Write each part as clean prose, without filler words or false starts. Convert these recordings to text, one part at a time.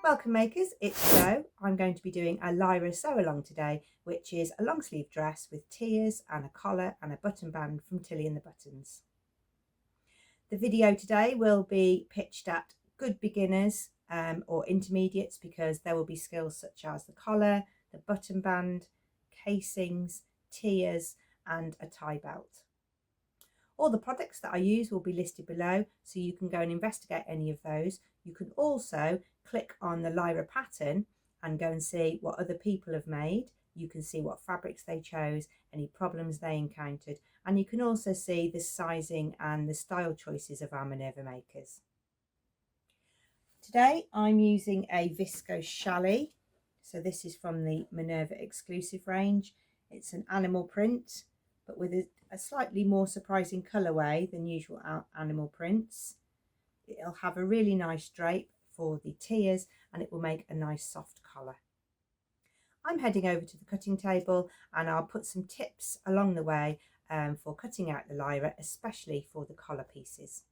Welcome makers, it's Jo. I'm going to be doing a Lyra Sewalong today, which is a long sleeve dress with tiers and a collar and a button band from Tilly and the Buttons. The video today will be pitched at good beginners or intermediates, because there will be skills such as the collar, the button band, casings, tiers and a tie belt. All the products that I use will be listed below, so you can go and investigate any of those. You can also click on the Lyra pattern and go and see what other people have made. You can see what fabrics they chose, any problems they encountered, and you can also see the sizing and the style choices of our Minerva makers. Today I'm using a Viscose Challis. So this is from the Minerva Exclusive range. It's an animal print, but with a slightly more surprising colourway than usual animal prints. It'll have a really nice drape for the tiers and it will make a nice soft collar. I'm heading over to the cutting table and I'll put some tips along the way for cutting out the Lyra, especially for the collar pieces.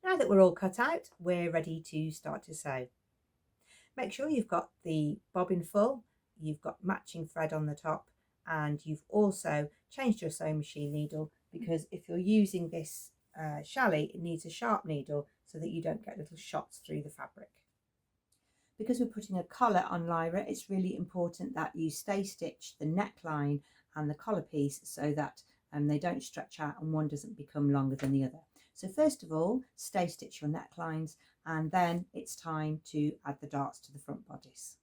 Now that we're all cut out, we're ready to start to sew. Make sure you've got the bobbin full, you've got matching thread on the top, and you've also changed your sewing machine needle, because if you're using this challis, it needs a sharp needle so that you don't get little shots through the fabric. Because we're putting a collar on Lyra, it's really important that you stay stitch the neckline and the collar piece so that they don't stretch out and one doesn't become longer than the other. So first of all, stay stitch your necklines, and then it's time to add the darts to the front bodice.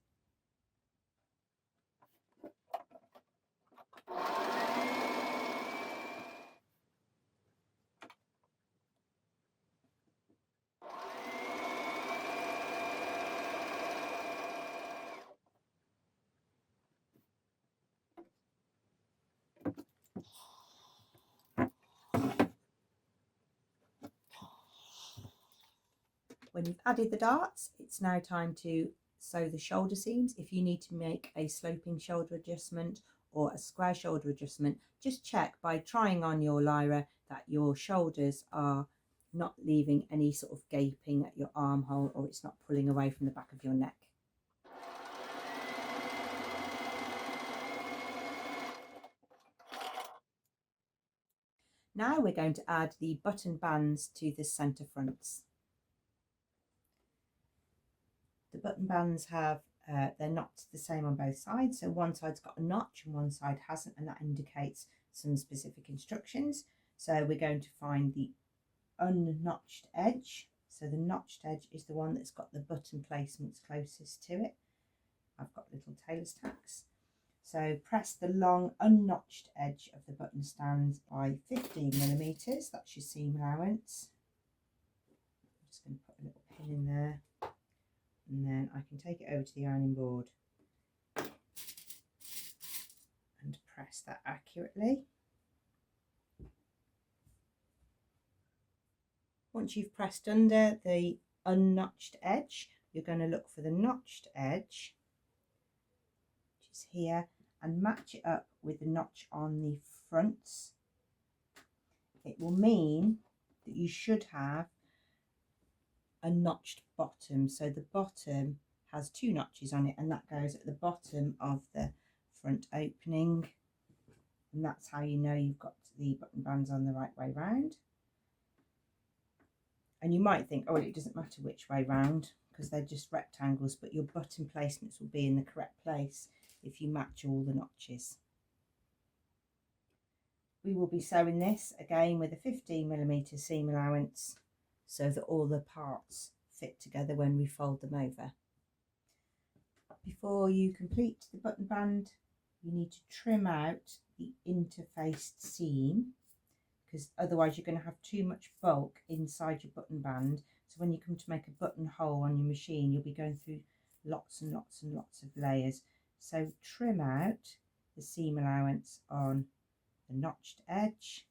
When you've added the darts, it's now time to sew the shoulder seams. If you need to make a sloping shoulder adjustment or a square shoulder adjustment, just check by trying on your Lyra that your shoulders are not leaving any sort of gaping at your armhole, or it's not pulling away from the back of your neck. Now we're going to add the button bands to the centre fronts. The button bands have, they're not the same on both sides. So one side's got a notch and one side hasn't, and that indicates some specific instructions. So we're going to find the unnotched edge. So the notched edge is the one that's got the button placements closest to it. I've got little tailor's tacks. So press the long unnotched edge of the button stand by 15mm. That's your seam allowance. I'm just going to put a little pin in there, and then I can take it over to the ironing board and press that accurately. Once you've pressed under the unnotched edge, you're going to look for the notched edge, which is here, and match it up with the notch on the fronts. It will mean that you should have a notched bottom. So the bottom has 2 notches on it, and that goes at the bottom of the front opening, and that's how you know you've got the button bands on the right way round. And you might think, oh, it doesn't matter which way round because they're just rectangles, but your button placements will be in the correct place if you match all the notches. We will be sewing this again with a 15mm seam allowance so that all the parts fit together when we fold them over. Before you complete the button band, you need to trim out the interfaced seam, because otherwise you're going to have too much bulk inside your button band. So when you come to make a buttonhole on your machine, you'll be going through lots and lots and lots of layers. So trim out the seam allowance on the notched edge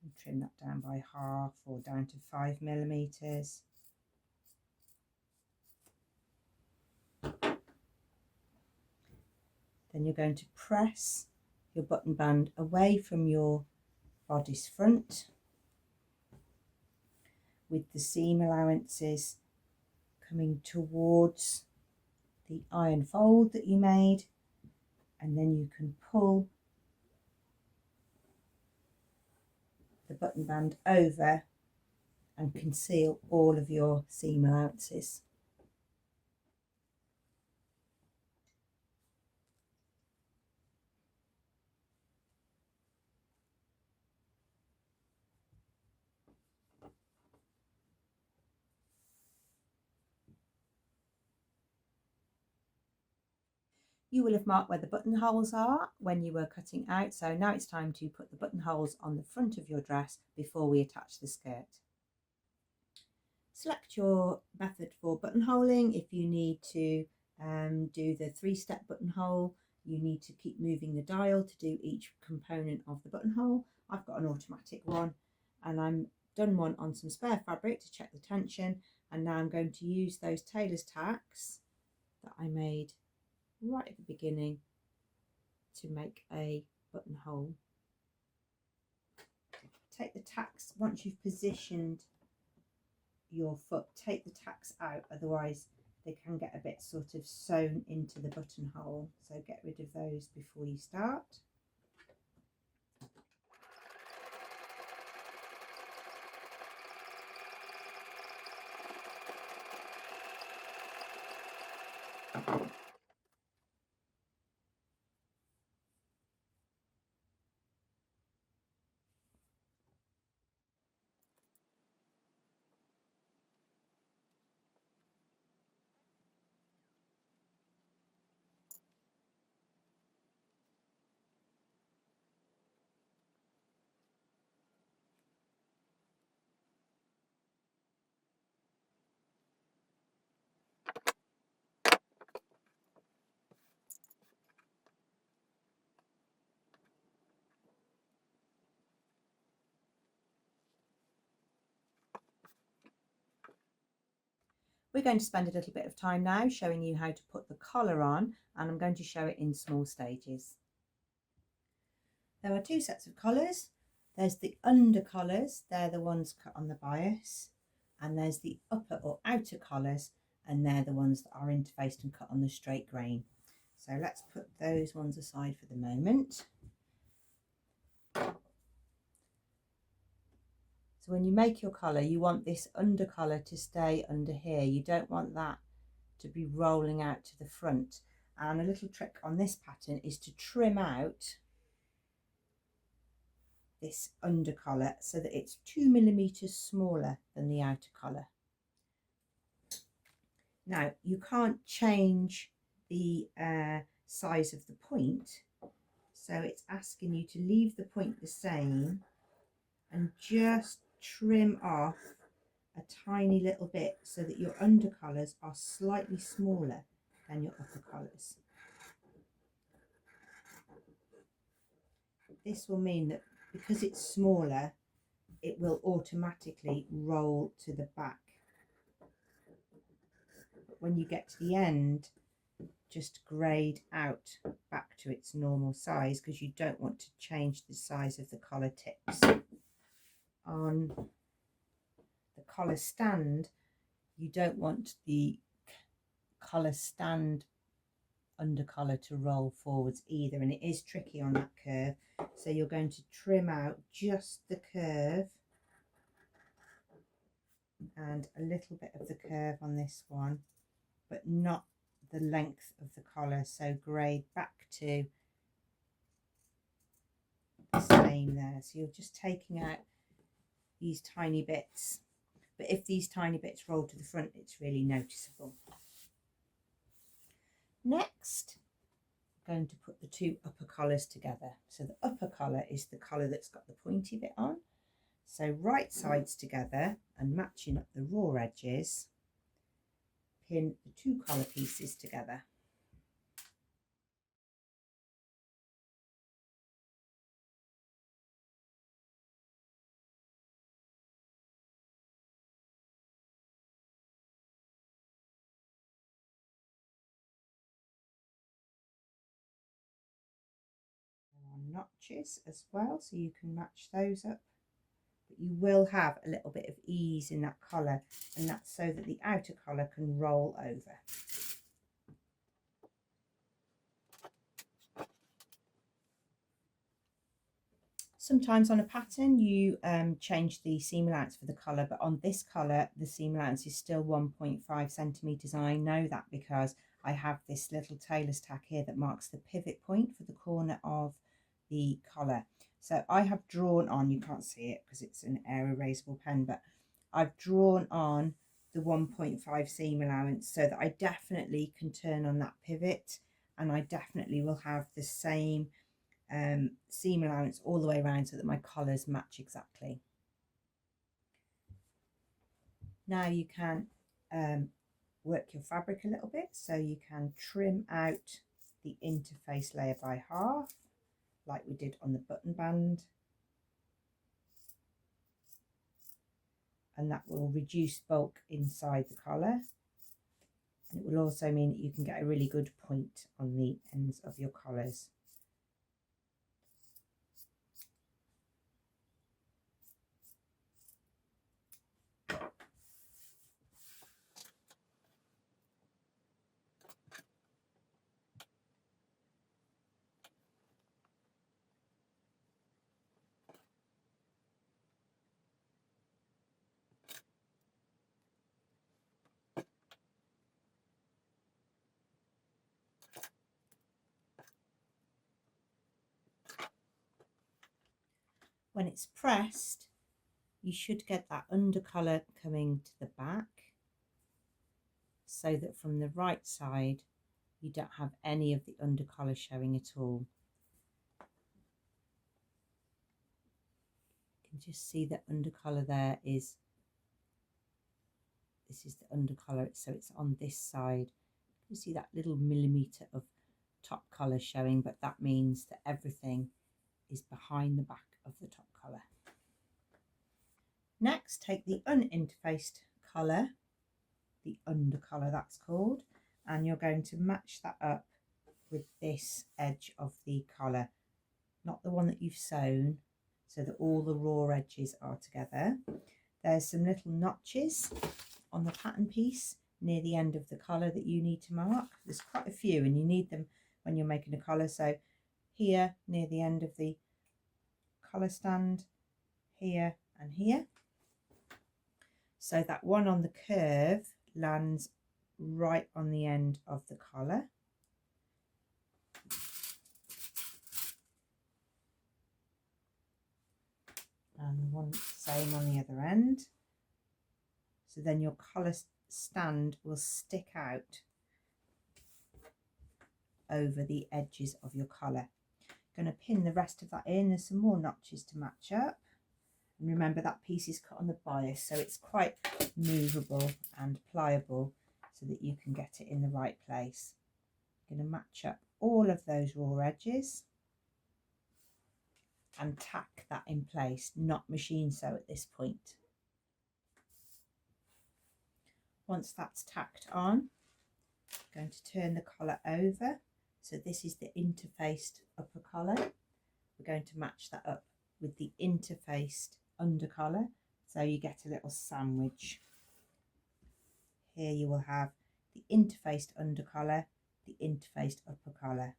and trim that down by half or down to 5mm. Then you're going to press your button band away from your bodice front with the seam allowances coming towards the iron fold that you made, and then you can pull the button band over and conceal all of your seam allowances. You will have marked where the buttonholes are when you were cutting out, so now it's time to put the buttonholes on the front of your dress before we attach the skirt. Select your method for buttonholing. If you need to do the 3-step buttonhole, you need to keep moving the dial to do each component of the buttonhole. I've got an automatic one, and I'm done one on some spare fabric to check the tension, and now I'm going to use those tailor's tacks that I made right at the beginning to make a buttonhole. Take the tacks, once you've positioned your foot, take the tacks out, otherwise they can get a bit sort of sewn into the buttonhole, so get rid of those before you start. We're going to spend a little bit of time now showing you how to put the collar on, and I'm going to show it in small stages. There are two sets of collars. There's the under collars, they're the ones cut on the bias, and there's the upper or outer collars, and they're the ones that are interfaced and cut on the straight grain. So let's put those ones aside for the moment. So when you make your collar, you want this under collar to stay under here. You don't want that to be rolling out to the front. And a little trick on this pattern is to trim out this under collar so that it's 2 millimeters smaller than the outer collar. Now you can't change the size of the point, so it's asking you to leave the point the same and just trim off a tiny little bit so that your under collars are slightly smaller than your upper collars. This will mean that because it's smaller, it will automatically roll to the back. But when you get to the end, just grade out back to its normal size, because you don't want to change the size of the collar tips. On the collar stand, you don't want the collar stand under collar to roll forwards either, and it is tricky on that curve. So you're going to trim out just the curve and a little bit of the curve on this one, but not the length of the collar. So grade back to the same there. So you're just taking out these tiny bits, but if these tiny bits roll to the front, it's really noticeable. Next, I'm going to put the two upper collars together. So the upper collar is the collar that's got the pointy bit on. So right sides together and matching up the raw edges, pin the two collar pieces together. Notches as well, so you can match those up, but you will have a little bit of ease in that collar, and that's so that the outer collar can roll over. Sometimes on a pattern you change the seam allowance for the collar, but on this collar the seam allowance is still 1.5 centimeters, and I know that because I have this little tailor's tack here that marks the pivot point for the corner of the collar. So I have drawn on, you can't see it because it's an air erasable pen, but I've drawn on the 1.5 seam allowance so that I definitely can turn on that pivot, and I definitely will have the same seam allowance all the way around so that my collars match exactly. Now you can work your fabric a little bit, so you can trim out the interface layer by half, like we did on the button band, and that will reduce bulk inside the collar, and it will also mean that you can get a really good point on the ends of your collars. When it's pressed, you should get that under collar coming to the back, so that from the right side you don't have any of the under collar showing at all. You can just see the under collar there is, this is the under collar, so it's on this side. You see that little millimetre of top collar showing, but that means that everything is behind the back of the top collar. Next, take the uninterfaced collar the undercolour that's called, and you're going to match that up with this edge of the collar, not the one that you've sewn, so that all the raw edges are together. There's some little notches on the pattern piece near the end of the collar that you need to mark. There's quite a few, and you need them when you're making a collar. So here near the end of the collar stand, here and here, so that one on the curve lands right on the end of the collar. And one same on the other end. So then your collar stand will stick out over the edges of your collar. Going to pin the rest of that in. There's some more notches to match up. And remember, that piece is cut on the bias, so it's quite movable and pliable so that you can get it in the right place. I'm going to match up all of those raw edges and tack that in place, not machine sew at this point. Once that's tacked on, I'm going to turn the collar over. So this is the interfaced upper collar. We're going to match that up with the interfaced under collar, so you get a little sandwich. Here you will have the interfaced under collar, the interfaced upper collar,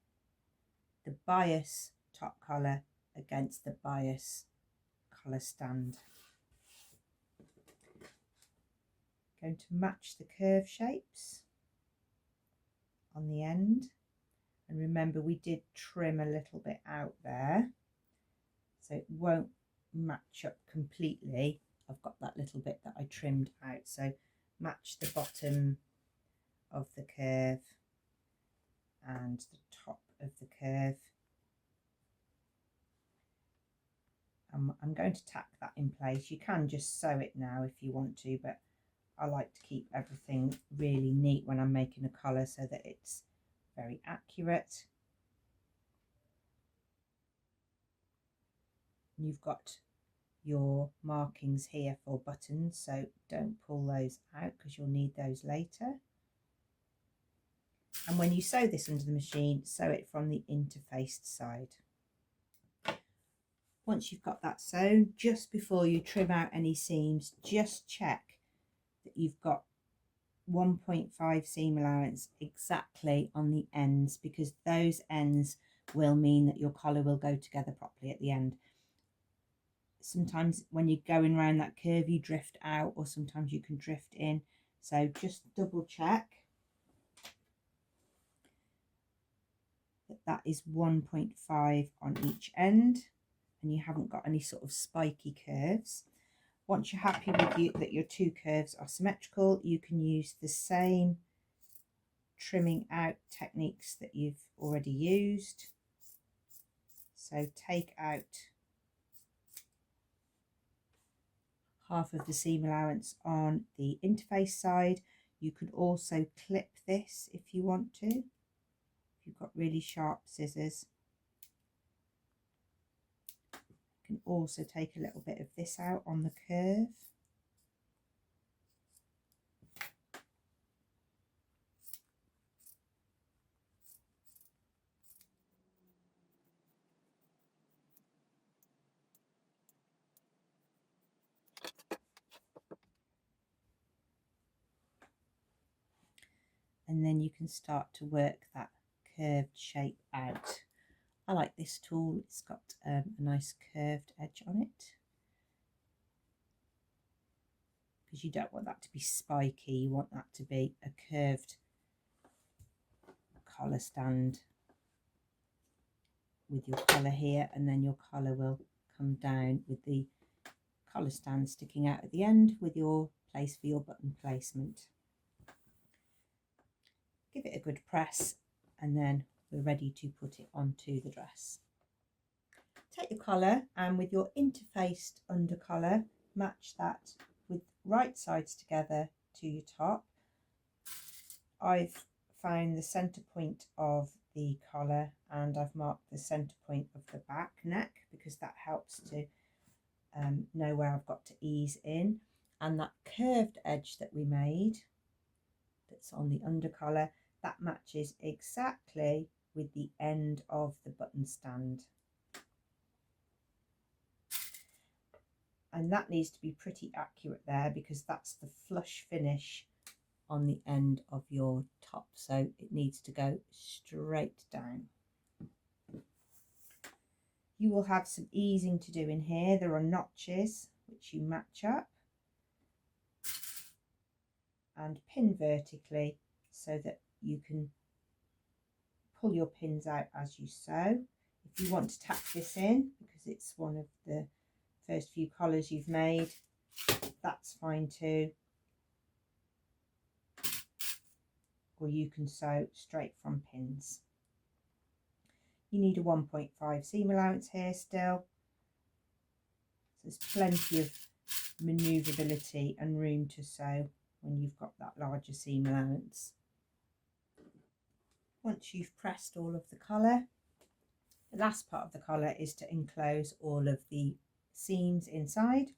the bias top collar against the bias collar stand. Going to match the curve shapes on the end, and remember we did trim a little bit out there, so it won't match up completely. I've got that little bit that I trimmed out, so match the bottom of the curve and the top of the curve. I'm going to tack that in place. You can just sew it now if you want to, but I like to keep everything really neat when I'm making a collar so that it's very accurate. You've got your markings here for buttons, so don't pull those out because you'll need those later. And when you sew this under the machine, sew it from the interfaced side. Once you've got that sewn, just before you trim out any seams, just check that you've got 1.5 seam allowance exactly on the ends, because those ends will mean that your collar will go together properly at the end. Sometimes when you're going around that curve you drift out, or sometimes you can drift in, so just double check that that is 1.5 on each end and you haven't got any sort of spiky curves. Once you're happy with that your two curves are symmetrical, you can use the same trimming out techniques that you've already used. So take out half of the seam allowance on the interface side. You could also clip this if you want to, if you've got really sharp scissors. You can also take a little bit of this out on the curve. And then you can start to work that curved shape out. I like this tool, it's got a nice curved edge on it, because you don't want that to be spiky, you want that to be a curved collar stand with your collar here, and then your collar will come down with the collar stand sticking out at the end with your place for your button placement. Give it a good press and then we're ready to put it onto the dress. Take your collar and with your interfaced under collar, match that with right sides together to your top. I've found the centre point of the collar and I've marked the centre point of the back neck, because that helps to know where I've got to ease in. And that curved edge that we made, bits on the undercollar, that matches exactly with the end of the button stand. And that needs to be pretty accurate there, because that's the flush finish on the end of your top, so it needs to go straight down. You will have some easing to do in here. There are notches which you match up and pin vertically so that you can pull your pins out as you sew. If you want to tack this in, because it's one of the first few collars you've made, that's fine too. Or you can sew straight from pins. You need a 1.5 seam allowance here still. So there's plenty of manoeuvrability and room to sew when you've got that larger seam allowance. Once you've pressed all of the collar, the last part of the collar is to enclose all of the seams inside.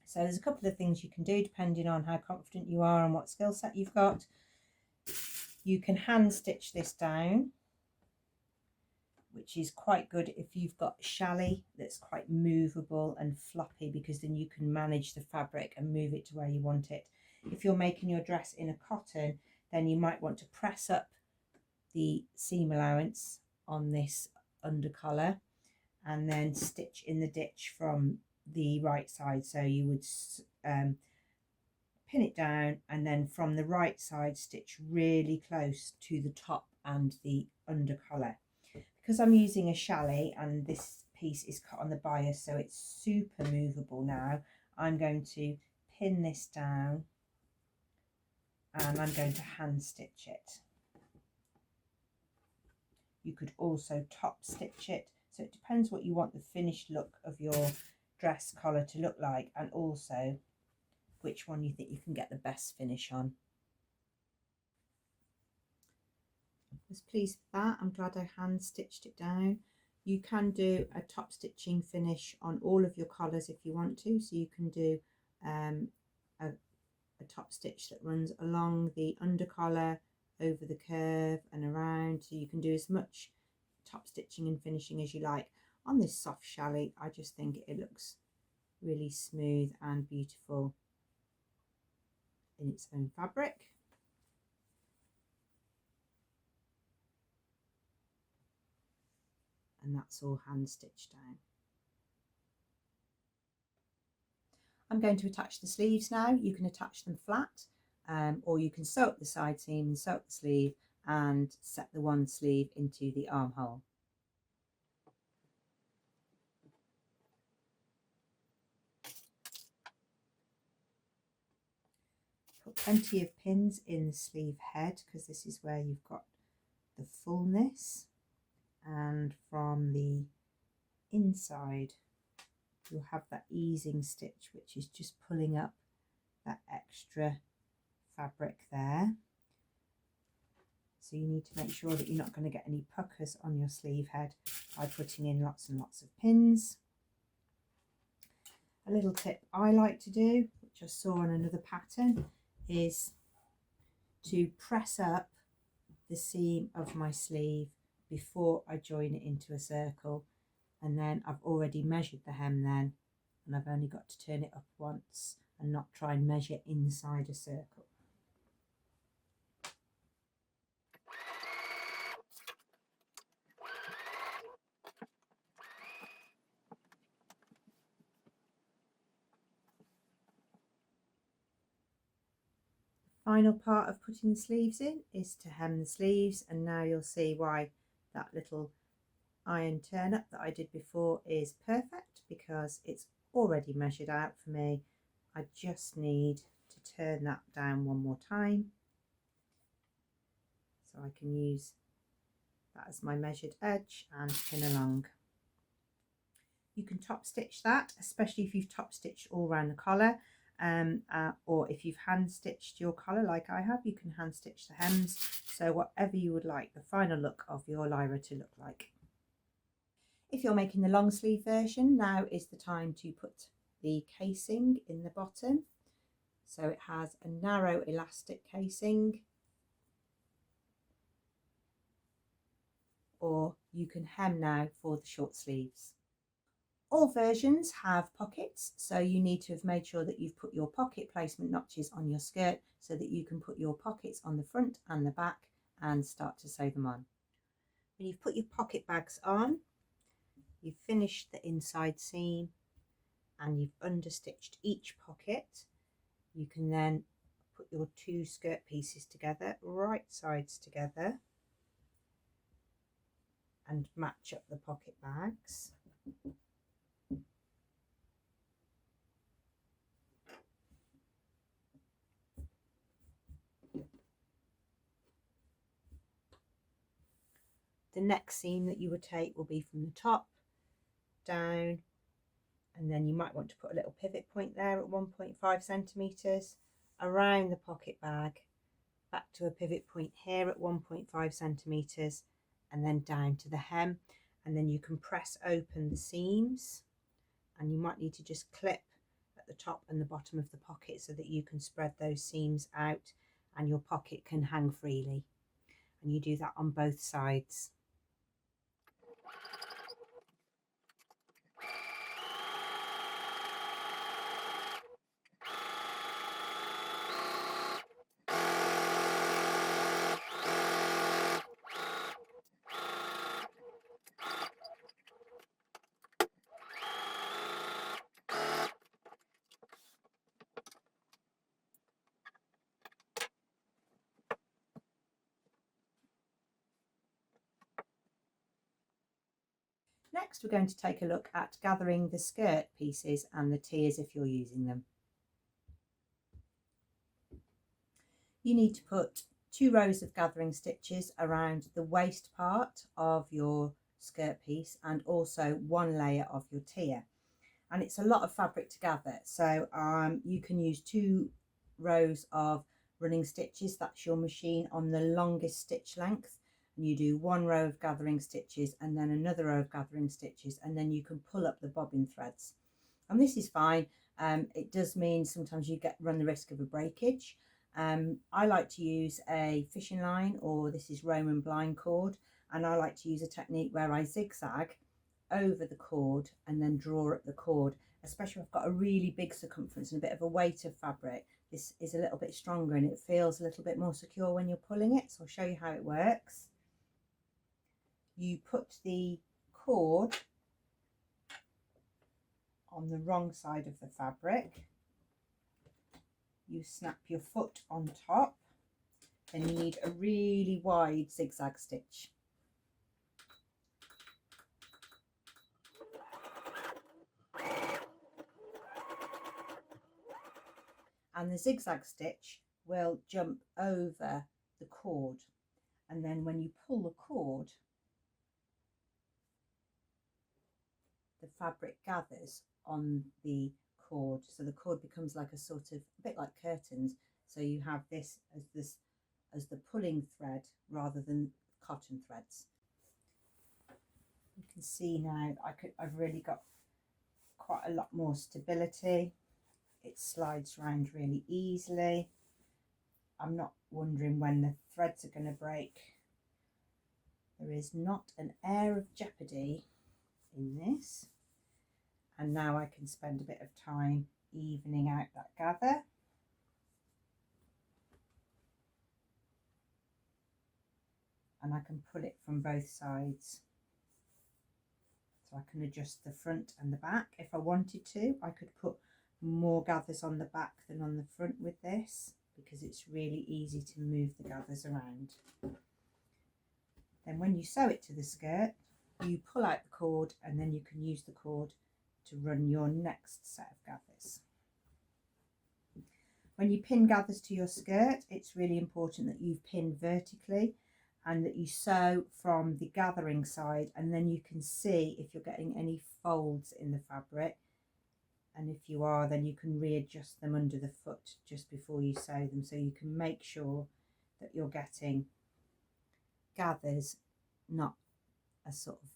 So there's a couple of things you can do depending on how confident you are and what skill set you've got. You can hand stitch this down, which is quite good if you've got challis that's quite movable and floppy, because then you can manage the fabric and move it to where you want it. If you're making your dress in a cotton, then you might want to press up the seam allowance on this undercollar and then stitch in the ditch from the right side. So you would pin it down and then from the right side stitch really close to the top and the undercollar. Because I'm using a challis and this piece is cut on the bias, so it's super movable now, I'm going to pin this down and I'm going to hand stitch it. You could also top stitch it, so it depends what you want the finished look of your dress collar to look like, and also which one you think you can get the best finish on. I was pleased with that. I'm glad I hand stitched it down. You can do a top stitching finish on all of your collars if you want to, so you can do a top stitch that runs along the undercollar, over the curve and around, so you can do as much top stitching and finishing as you like. On this soft challis, I just think it looks really smooth and beautiful in its own fabric. And that's all hand stitched down. I'm going to attach the sleeves now. You can attach them flat, or you can sew up the side seam and sew up the sleeve and set the one sleeve into the armhole. Put plenty of pins in the sleeve head, because this is where you've got the fullness, and from the inside you'll have that easing stitch, which is just pulling up that extra fabric there. So you need to make sure that you're not going to get any puckers on your sleeve head by putting in lots and lots of pins. A little tip I like to do, which I saw on another pattern, is to press up the seam of my sleeve before I join it into a circle, and then I've already measured the hem then, and I've only got to turn it up once and not try and measure inside a circle. Final part of putting the sleeves in is to hem the sleeves, and now you'll see why that little iron turn up that I did before is perfect, because it's already measured out for me. I just need to turn that down one more time, so I can use that as my measured edge and pin along. You can top stitch that, especially if you've top stitched all around the collar. Or if you've hand stitched your collar like I have, you can hand stitch the hems. So whatever you would like the final look of your Lyra to look like. If you're making the long sleeve version, now is the time to put the casing in the bottom. So it has a narrow elastic casing or you can hem now for the short sleeves. All versions have pockets, so you need to have made sure that you've put your pocket placement notches on your skirt so that you can put your pockets on the front and the back and start to sew them on. When you've put your pocket bags on, you've finished the inside seam and you've understitched each pocket, you can then put your two skirt pieces together, right sides together, and match up the pocket bags. The next seam that you would take will be from the top down, and then you might want to put a little pivot point there at 1.5 centimeters around the pocket bag, back to a pivot point here at 1.5 centimeters, and then down to the hem. And then you can press open the seams, and you might need to just clip at the top and the bottom of the pocket so that you can spread those seams out and your pocket can hang freely. And you do that on both sides. Next, we're going to take a look at gathering the skirt pieces and the tiers if you're using them. You need to put 2 rows of gathering stitches around the waist part of your skirt piece and also 1 layer of your tier. And it's a lot of fabric to gather, so you can use 2 rows of running stitches. That's your machine on the longest stitch length. And you do 1 row of gathering stitches and then another row of gathering stitches, and then you can pull up the bobbin threads. And this is fine. It does mean sometimes you run the risk of a breakage. I like to use a fishing line, or this is Roman blind cord, and I like to use a technique where I zigzag over the cord and then draw up the cord, especially if I've got a really big circumference and a bit of a weight of fabric. This is a little bit stronger and it feels a little bit more secure when you're pulling it, so I'll show you how it works. You put the cord on the wrong side of the fabric, you snap your foot on top, then you need a really wide zigzag stitch. And the zigzag stitch will jump over the cord, and then when you pull the cord, the fabric gathers on the cord, so the cord becomes like a sort of a bit like curtains, so you have this as the pulling thread rather than cotton threads. You can see now I've really got quite a lot more stability. It slides around really easily. I'm not wondering when the threads are going to break. There is not an air of jeopardy in this. And now I can spend a bit of time evening out that gather. And I can pull it from both sides. So I can adjust the front and the back. If I wanted to, I could put more gathers on the back than on the front with this, because it's really easy to move the gathers around. Then when you sew it to the skirt, you pull out the cord, and then you can use the cord to run your next set of gathers. When you pin gathers to your skirt, it's really important that you pin vertically and that you sew from the gathering side, and then you can see if you're getting any folds in the fabric, and if you are, then you can readjust them under the foot just before you sew them, so you can make sure that you're getting gathers, not a sort of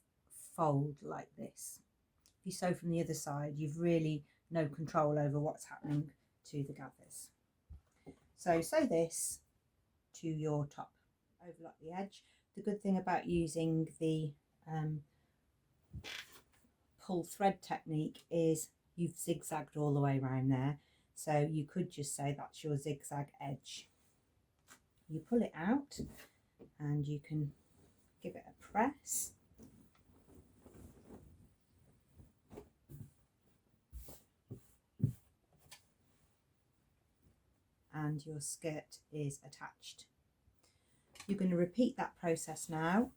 fold like this. If you sew from the other side, you've really no control over what's happening to the gathers. So sew this to your top, overlap the edge. the good thing about using the pull thread technique is you've zigzagged all the way around there, so you could just say that's your zigzag edge. You pull it out and you can give it a press. And your skirt is attached. You're going to repeat that process now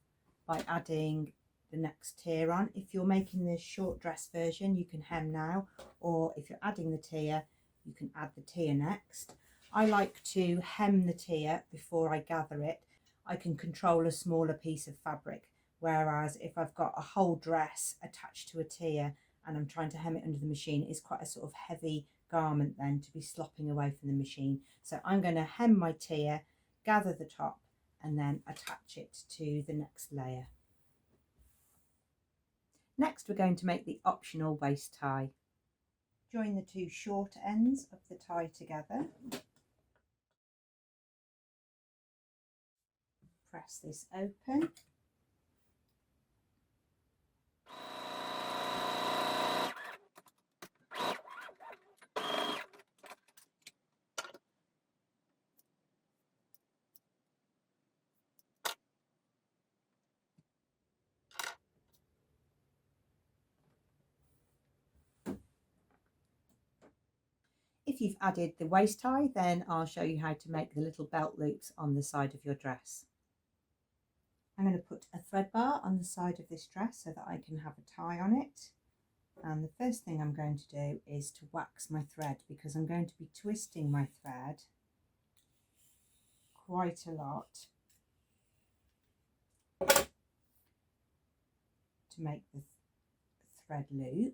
by adding the next tier on. If you're making the short dress version, you can hem now, or if you're adding the tier, you can add the tier next. I like to hem the tier before I gather it. I can control a smaller piece of fabric, whereas if I've got a whole dress attached to a tier and I'm trying to hem it under the machine, it's quite a sort of heavy garment then to be slopping away from the machine. So I'm going to hem my tier, gather the top, and then attach it to the next layer. Next, we're going to make the optional waist tie. Join the two short ends of the tie together. Press this open. If you've added the waist tie, then I'll show you how to make the little belt loops on the side of your dress. I'm going to put a thread bar on the side of this dress so that I can have a tie on it. And the first thing I'm going to do is to wax my thread, because I'm going to be twisting my thread quite a lot to make the thread loop.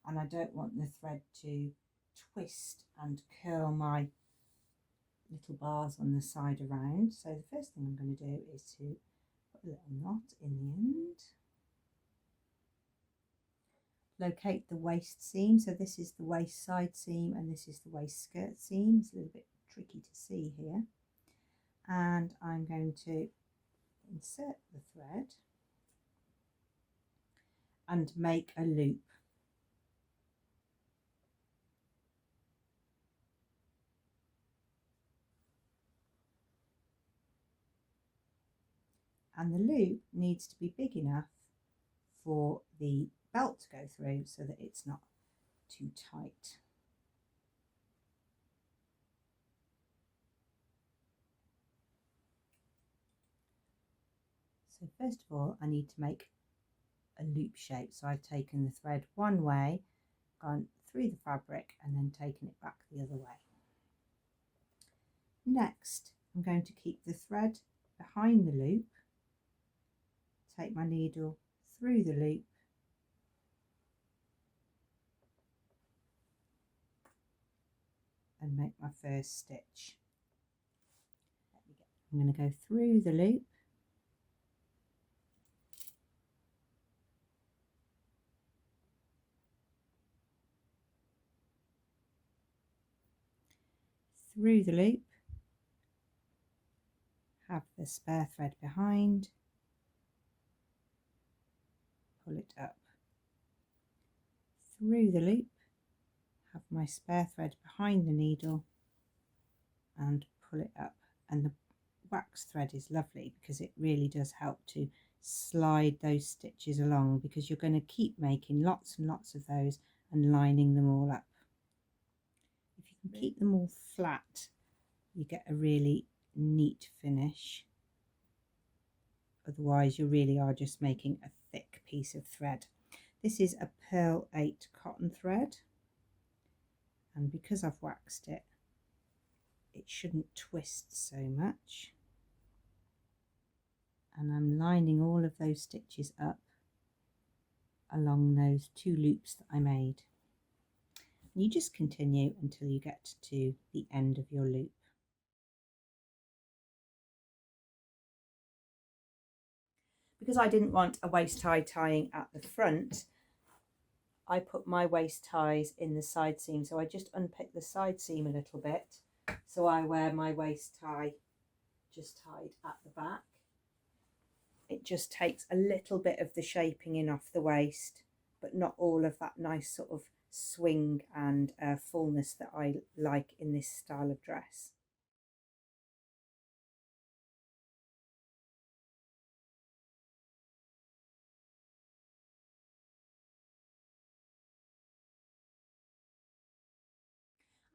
And I don't want the thread to twist and curl my little bars on the side around. So the first thing I'm going to do is to put a little knot in the end. Locate the waist seam. So this is the waist side seam and this is the waist skirt seam. It's a little bit tricky to see here. And I'm going to insert the thread and make a loop. And the loop needs to be big enough for the belt to go through so that it's not too tight. So first of all, I need to make a loop shape. So I've taken the thread one way, gone through the fabric and then taken it back the other way. Next, I'm going to keep the thread behind the loop, take my needle through the loop and make my first stitch. I'm going to go through the loop, through the loop, have the spare thread behind, pull it up, through the loop, have my spare thread behind the needle and pull it up. And the wax thread is lovely because it really does help to slide those stitches along, because you're going to keep making lots and lots of those and lining them all up. If you can keep them all flat, you get a really neat finish. Otherwise you really are just making a thick piece of thread. This is a Pearl 8 cotton thread, and because I've waxed it, it shouldn't twist so much. And I'm lining all of those stitches up along those two loops that I made. And you just continue until you get to the end of your loop. Because I didn't want a waist tie tying at the front, I put my waist ties in the side seam. So I just unpick the side seam a little bit, so I wear my waist tie just tied at the back. It just takes a little bit of the shaping in off the waist, but not all of that nice sort of swing and fullness that I like in this style of dress.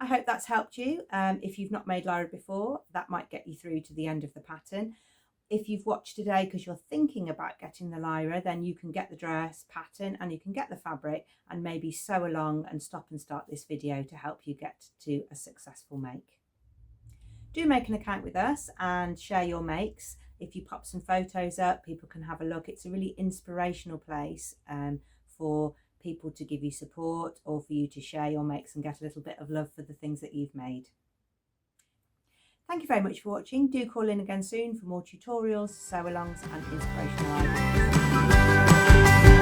I hope that's helped you. If you've not made Lyra before, that might get you through to the end of the pattern. If you've watched today because you're thinking about getting the Lyra, then you can get the dress pattern and you can get the fabric and maybe sew along and stop and start this video to help you get to a successful make. Do make an account with us and share your makes. If you pop some photos up, people can have a look. It's a really inspirational place for people to give you support or for you to share your makes and get a little bit of love for the things that you've made. Thank you very much for watching. Do call in again soon for more tutorials, sew-alongs and inspirational ideas.